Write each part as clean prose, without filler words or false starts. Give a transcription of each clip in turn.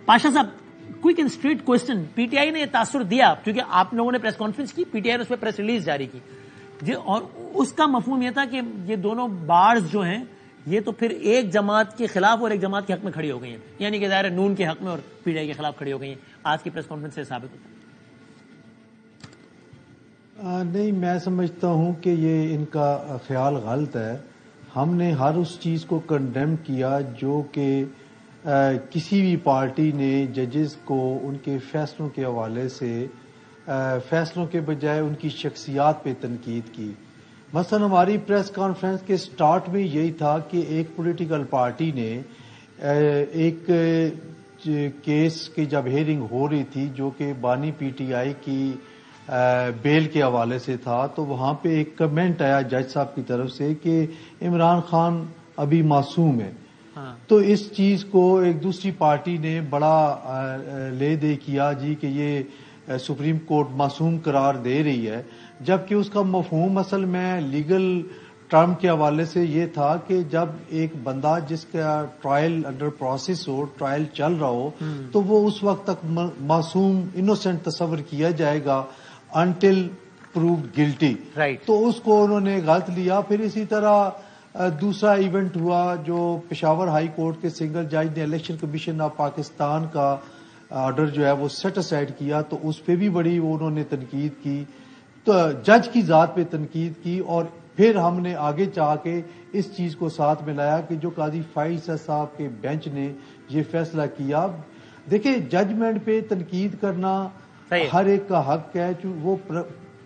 پاشا صاحب quick and straight question, P T I نے یہ تاثر دیا کیونکہ آپ لوگوں نے پریس کانفرنس کی، پی ٹی آئی نے اس پہ پریس ریلیز جاری کی جی، اور اس کا مفہوم یہ تھا کہ یہ دونوں بارز جو ہیں یہ تو پھر ایک جماعت کے خلاف اور ایک جماعت کے حق میں کھڑی ہو گئی ہیں، یعنی کہ ظاہر نون کے حق میں اور پی ٹی آئی کے خلاف کھڑی ہو گئی ہیں. آج کی پریس کانفرنس سے ثابت ہوتا ہے. نہیں، میں سمجھتا ہوں کہ یہ ان کا خیال غلط ہے. ہم نے ہر اس چیز کو کنڈیم کیا جو کہ کسی بھی پارٹی نے ججز کو ان کے فیصلوں کے حوالے سے فیصلوں کے بجائے ان کی شخصیات پہ تنقید کی. مثلا ہماری پریس کانفرنس کے سٹارٹ میں یہی تھا کہ ایک پولیٹیکل پارٹی نے ایک کیس کی جب ہیئرنگ ہو رہی تھی جو کہ بانی پی ٹی آئی کی بیل کے حوالے سے تھا، تو وہاں پہ ایک کمنٹ آیا جج صاحب کی طرف سے کہ عمران خان ابھی معصوم ہے. تو اس چیز کو ایک دوسری پارٹی نے بڑا لے دے کیا جی کہ یہ سپریم کورٹ معصوم قرار دے رہی ہے، جبکہ اس کا مفہوم اصل میں لیگل ٹرم کے حوالے سے یہ تھا کہ جب ایک بندہ جس کا ٹرائل انڈر پروسیس ہو، ٹرائل چل رہا ہو، تو وہ اس وقت تک معصوم انوسینٹ تصور کیا جائے گا انٹل پرووڈ گلٹی. تو اس کو انہوں نے غلط لیا. پھر اسی طرح دوسرا ایونٹ ہوا جو پشاور ہائی کورٹ کے سنگل جج نے الیکشن کمیشن آف پاکستان کا آرڈر جو ہے وہ سیٹ اسائڈ کیا، تو اس پہ بھی بڑی انہوں نے تنقید کی، تو جج کی ذات پہ تنقید کی. اور پھر ہم نے آگے چاہ کے اس چیز کو ساتھ ملایا کہ جو قاضی فائز صاحب کے بینچ نے یہ فیصلہ کیا. دیکھیں، ججمنٹ پہ تنقید کرنا ہر ایک کا حق ہے، وہ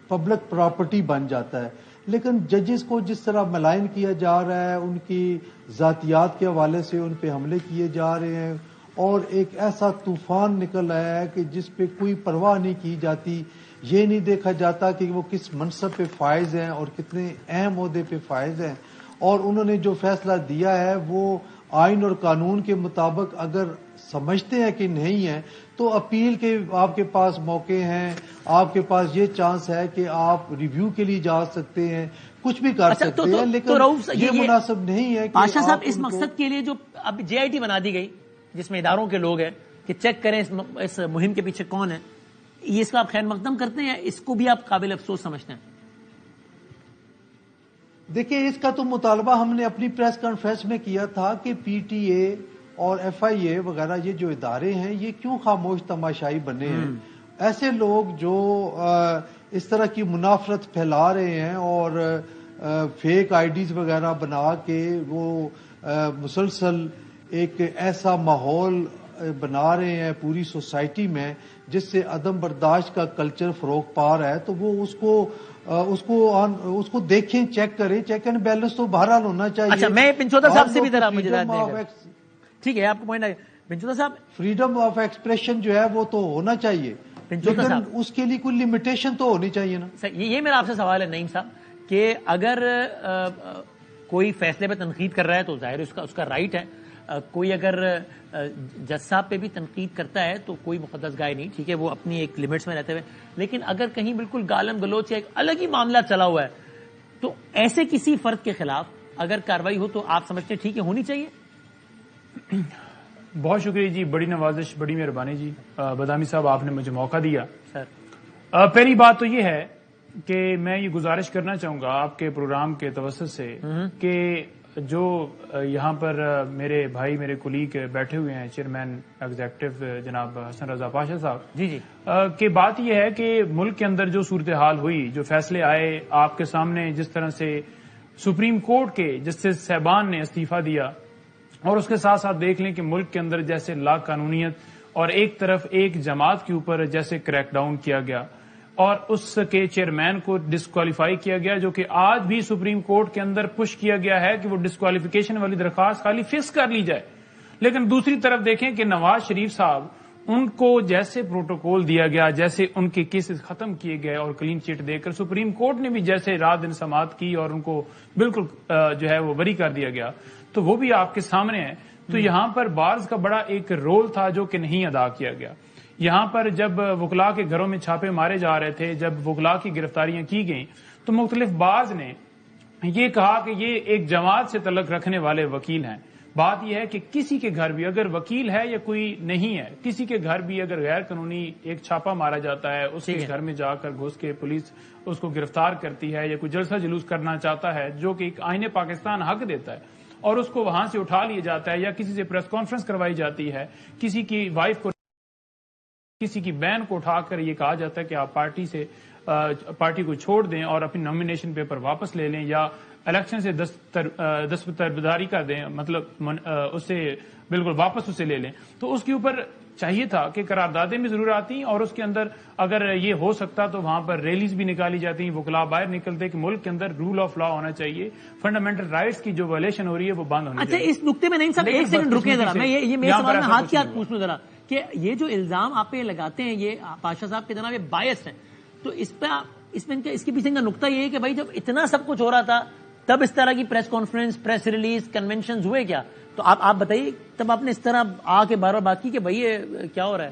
پبلک پراپرٹی بن جاتا ہے، لیکن ججز کو جس طرح ملائن کیا جا رہا ہے، ان کی ذاتیات کے حوالے سے ان پہ حملے کیے جا رہے ہیں، اور ایک ایسا طوفان نکل آیا ہے کہ جس پہ کوئی پرواہ نہیں کی جاتی. یہ نہیں دیکھا جاتا کہ وہ کس منصب پہ فائز ہیں اور کتنے اہم عہدے پہ فائز ہیں. اور انہوں نے جو فیصلہ دیا ہے وہ آئین اور قانون کے مطابق اگر سمجھتے ہیں کہ نہیں ہے تو اپیل کے آپ کے پاس موقع ہیں، آپ کے پاس یہ چانس ہے کہ آپ ریویو کے لیے جا سکتے ہیں، کچھ بھی کر سکتے ہیں، لیکن یہ مناسب نہیں ہے کہ پاشا صاحب اس مقصد کے لیے جو اب جے آئی ٹی بنا دی گئی جس میں اداروں کے لوگ ہیں کہ چیک کریں اس مہم کے پیچھے کون ہے، یہ اس کا آپ خیر مقدم کرتے ہیں یا اس کو بھی آپ قابل افسوس سمجھتے ہیں؟ دیکھیں، اس کا تو مطالبہ ہم نے اپنی پریس کانفرنس میں کیا تھا کہ پی ٹی اے اور ایف آئی اے وغیرہ یہ جو ادارے ہیں یہ کیوں خاموش تماشائی بنے ہیں. ایسے لوگ جو اس طرح کی منافرت پھیلا رہے ہیں اور فیک آئی ڈیز وغیرہ بنا کے وہ مسلسل ایک ایسا ماحول بنا رہے ہیں پوری سوسائٹی میں جس سے عدم برداشت کا کلچر فروغ پا رہا ہے، تو وہ اس کو دیکھیں، چیک کریں. چیک اینڈ بیلنس تو بہرحال ہونا چاہیے. اچھا، میں پنچوتا صاحب سے بھی ذرا مجھے ٹھیک ہے، آپ کو پوائنٹ آئے. پنچوتا صاحب، فریڈم آف ایکسپریشن جو ہے وہ تو ہونا چاہیے، لیکن اس کے لیے کوئی لمیٹیشن تو ہونی چاہیے نا. یہ میرا آپ سے سوال ہے نعیم صاحب کہ اگر کوئی فیصلے پہ تنقید کر رہا ہے تو ظاہر اس کا رائٹ ہے. کوئی اگر جج صاحب پہ بھی تنقید کرتا ہے تو کوئی مقدس گائے نہیں، ٹھیک ہے، وہ اپنی ایک لمٹس میں رہتے ہوئے. لیکن اگر کہیں بالکل گالم گلوچ یا ایک الگ ہی معاملہ چلا ہوا ہے تو ایسے کسی فرد کے خلاف اگر کارروائی ہو تو آپ سمجھتے ہیں ٹھیک ہے ہونی چاہیے؟ بہت شکریہ جی، بڑی نوازش، بڑی مہربانی جی. بدامی صاحب، آپ نے مجھے موقع دیا. سر، پہلی بات تو یہ ہے کہ میں یہ گزارش کرنا چاہوں گا آپ کے پروگرام کے توسط سے کہ جو یہاں پر میرے بھائی، میرے کولیگ بیٹھے ہوئے ہیں، چیئرمین ایگزیکٹو جناب حسن رضا پاشا صاحب جی کہ بات یہ ہے کہ ملک کے اندر جو صورتحال ہوئی، جو فیصلے آئے آپ کے سامنے، جس طرح سے سپریم کورٹ کے جسٹس صاحبان نے استعفیٰ دیا، اور اس کے ساتھ ساتھ دیکھ لیں کہ ملک کے اندر جیسے لا قانونیت اور ایک طرف ایک جماعت کے اوپر جیسے کریک ڈاؤن کیا گیا اور اس کے چیئرمین کو ڈسکوالیفائی کیا گیا، جو کہ آج بھی سپریم کورٹ کے اندر پش کیا گیا ہے کہ وہ ڈسکوالیفیکیشن والی درخواست خالی فکس کر لی جائے. لیکن دوسری طرف دیکھیں کہ نواز شریف صاحب، ان کو جیسے پروٹوکول دیا گیا، جیسے ان کے کیسز ختم کیے گئے اور کلین چٹ دے کر سپریم کورٹ نے بھی جیسے رات دن سماعت کی اور ان کو بالکل جو ہے وہ بری کر دیا گیا، تو وہ بھی آپ کے سامنے ہے. تو یہاں پر بارز کا بڑا ایک رول تھا جو کہ نہیں ادا کیا گیا. یہاں پر جب وکلاء کے گھروں میں چھاپے مارے جا رہے تھے، جب وکلاء کی گرفتاریاں کی گئیں، تو مختلف بعض نے یہ کہا کہ یہ ایک جماعت سے تعلق رکھنے والے وکیل ہیں. بات یہ ہے کہ کسی کے گھر بھی اگر وکیل ہے یا کوئی نہیں ہے، کسی کے گھر بھی اگر غیر قانونی ایک چھاپا مارا جاتا ہے، اس کے گھر میں جا کر گھس کے پولیس اس کو گرفتار کرتی ہے یا کوئی جلسہ جلوس کرنا چاہتا ہے جو کہ ایک آئین پاکستان حق دیتا ہے اور اس کو وہاں سے اٹھا لیا جاتا ہے یا کسی سے پریس کانفرنس کروائی جاتی ہے، کسی کی وائف کو کسی کی بہن کو اٹھا کر یہ کہا جاتا ہے کہ آپ پارٹی کو چھوڑ دیں اور اپنی نامینیشن پیپر واپس لے لیں یا الیکشن سے دستبرداری کر دیں، مطلب اسے بالکل واپس اسے لے لیں، تو اس کے اوپر چاہیے تھا کہ قراردادیں بھی ضرور آتی اور اس کے اندر اگر یہ ہو سکتا تو وہاں پر ریلیز بھی نکالی جاتی، وکلاء باہر نکلتے کہ ملک کے اندر رول آف لا ہونا چاہیے، فنڈامنٹل رائٹس کی جو وائلیشن ہو رہی ہے وہ بند ہونی چاہیے۔ اچھا، اس نقطے میں نہیں صاحب ایک سیکنڈ رکیں ذرا، میں یہ میرے سوال میں ہاتھ کے ہاتھ پوچھ لوں ذرا کہ یہ جو الزام آپ پہ لگاتے ہیں یہ پاشا صاحب کے جناب یہ بائس ہیں، تو اس کے پیچھے کا نقطہ یہ ہے کہ بھائی جب اتنا سب کچھ ہو رہا تھا تب اس طرح کی press conference, press release, conventions ہوئے کیا؟ تو آپ بتائیے تب آپ نے اس طرح آ کے بار بار بات کی کہ بھائی یہ کیا ہو رہا ہے؟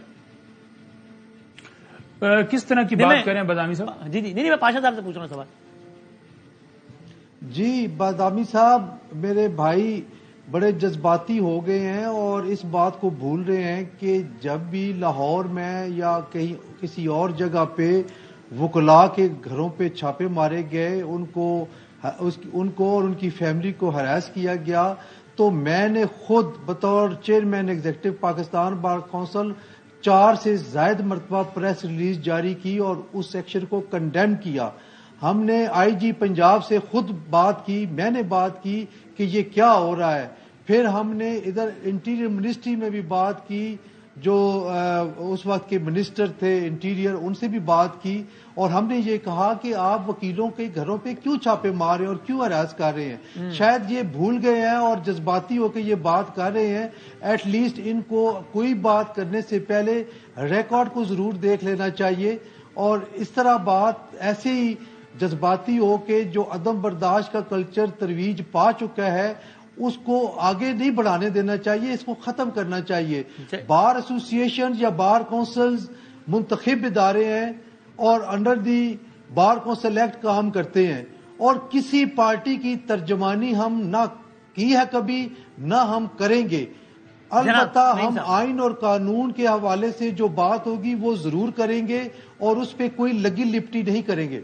کس طرح کی بات کریں بادامی صاحب؟ جی نہیں میں پاشا صاحب سے پوچھ رہا ہوں سوال۔ جی بادامی صاحب میرے بھائی بڑے جذباتی ہو گئے ہیں اور اس بات کو بھول رہے ہیں کہ جب بھی لاہور میں یا کہیں کسی اور جگہ پہ وکلاء کے گھروں پہ چھاپے مارے گئے، ان کو اور ان کی فیملی کو ہراس کیا گیا، تو میں نے خود بطور chairman executive Pakistan bar council 4 سے زائد مرتبہ پریس ریلیز جاری کی اور اس ایکشن کو کنڈیم کیا۔ ہم نے آئی جی پنجاب سے خود بات کی، میں نے بات کی کہ یہ کیا ہو رہا ہے، پھر ہم نے ادھر انٹیریئر منسٹری میں بھی بات کی، جو اس وقت کے منسٹر تھے انٹیریئر، ان سے بھی بات کی اور ہم نے یہ کہا کہ آپ وکیلوں کے گھروں پہ کیوں چھاپے مار رہے ہیں اور کیوں ہراس کر رہے ہیں؟ شاید یہ بھول گئے ہیں اور جذباتی ہو کے یہ بات کر رہے ہیں، ایٹ لیسٹ ان کو کوئی بات کرنے سے پہلے ریکارڈ کو ضرور دیکھ لینا چاہیے، اور اس طرح بات ایسے ہی جذباتی ہو کے جو عدم برداشت کا کلچر ترویج پا چکا ہے اس کو آگے نہیں بڑھانے دینا چاہیے، اس کو ختم کرنا چاہیے۔ بار ایسوسی ایشن یا بار کونسلز منتخب ادارے ہیں اور under the bar council act کام کرتے ہیں، اور کسی پارٹی کی ترجمانی ہم نہ کی ہے کبھی، نہ ہم کریں گے۔ البتہ ہم آئین اور قانون کے حوالے سے جو بات ہوگی وہ ضرور کریں گے اور اس پہ کوئی لگی لپٹی نہیں کریں گے۔